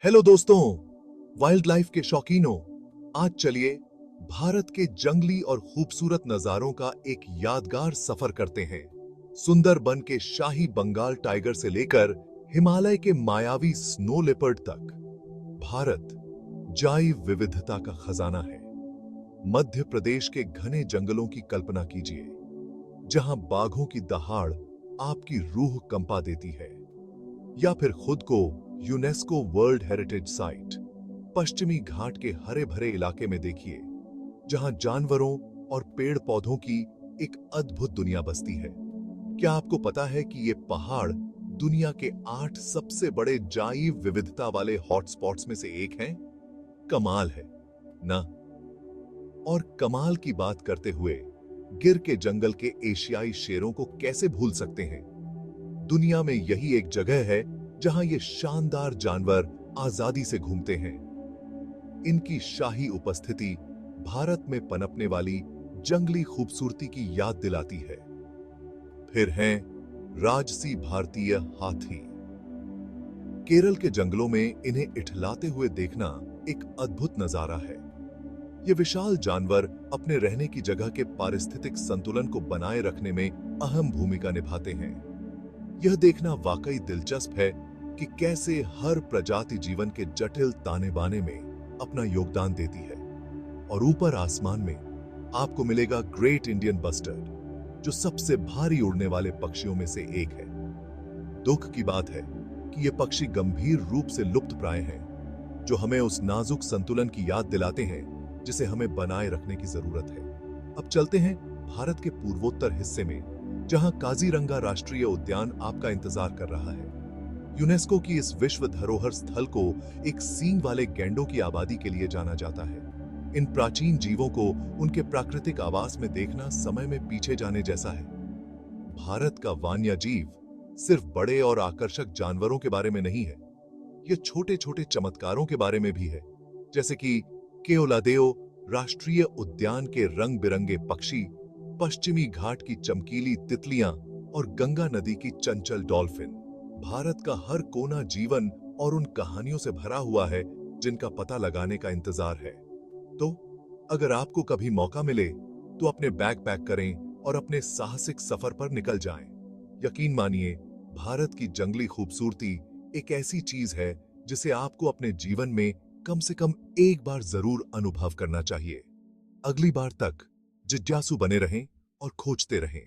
Hello दोस्तों, wild life के शौकीनों, आज चलिए भारत के जंगली और खूबसूरत नजारों का एक यादगार सफर करते हैं। सुंदरबन के शाही बंगाल टाइगर से लेकर हिमालय के मायावी स्नो लेपर्ड तक, भारत जैव विविधता का खजाना है। मध्य प्रदेश के घने जंगलों की कल्पना कीजिए, जहां बाघों की दहाड़ आपकी रूह कंपा देती है, या फिर खुद को यूनेस्को वर्ल्ड हेरिटेज साइट पश्चिमी घाट के हरे भरे इलाके में देखिए, जहां जानवरों और पेड़ पौधों की एक अद्भुत दुनिया बसती है। क्या आपको पता है कि ये पहाड़ दुनिया के 8 सबसे बड़े जैव विविधता वाले हॉटस्पॉट्स में से एक हैं? कमाल है ना? और कमाल की बात करते हुए गिर के जंगल के एशियाई शेरों को कैसे भूल सकते हैं? दुनिया में यही एक जगह है जहां ये शानदार जानवर आजादी से घूमते हैं। इनकी शाही उपस्थिति भारत में पनपने वाली जंगली खूबसूरती की याद दिलाती है। फिर हैं राजसी भारतीय हाथी। केरल के जंगलों में इन्हें इठलाते हुए देखना एक अद्भुत नजारा है। ये विशाल जानवर अपने रहने की जगह के पारिस्थितिक संतुलन को बनाए रखने में अहम भूमिका निभाते हैं। यह देखना वाकई दिलचस्प है कि कैसे हर प्रजाति जीवन के जटिल ताने बाने में अपना योगदान देती है। और ऊपर आसमान में आपको मिलेगा ग्रेट इंडियन बस्टर्ड, जो सबसे भारी उड़ने वाले पक्षियों में से एक है। दुख की बात है कि ये पक्षी गंभीर रूप से लुप्तप्राय हैं, जो हमें उस नाजुक संतुलन की याद दिलाते हैं जिसे हमें बनाए रखने की जरूरत है। अब चलते हैं भारत के पूर्वोत्तर हिस्से में, जहां काजीरंगा राष्ट्रीय उद्यान आपका इंतजार कर रहा है। यूनेस्को की इस विश्व धरोहर स्थल को एक सींग वाले गैंडों की आबादी के लिए जाना जाता है। इन प्राचीन जीवों को उनके प्राकृतिक आवास में देखना समय में पीछे जाने जैसा है। भारत का वन्य जीव सिर्फ बड़े और आकर्षक जानवरों के बारे में नहीं है, ये छोटे छोटे चमत्कारों के बारे में भी है, जैसे कि केओलादेओ राष्ट्रीय उद्यान के रंग बिरंगे पक्षी, पश्चिमी घाट की चमकीली तितलियां और गंगा नदी की चंचल डॉल्फिन। भारत का हर कोना जीवन और उन कहानियों से भरा हुआ है जिनका पता लगाने का इंतजार है। तो अगर आपको कभी मौका मिले तो अपने बैग पैक करें और अपने साहसिक सफर पर निकल जाएं। यकीन मानिए, भारत की जंगली खूबसूरती एक ऐसी चीज है जिसे आपको अपने जीवन में कम से कम एक बार जरूर अनुभव करना चाहिए। अगली बार तक जिज्ञासु बने रहें और खोजते रहें।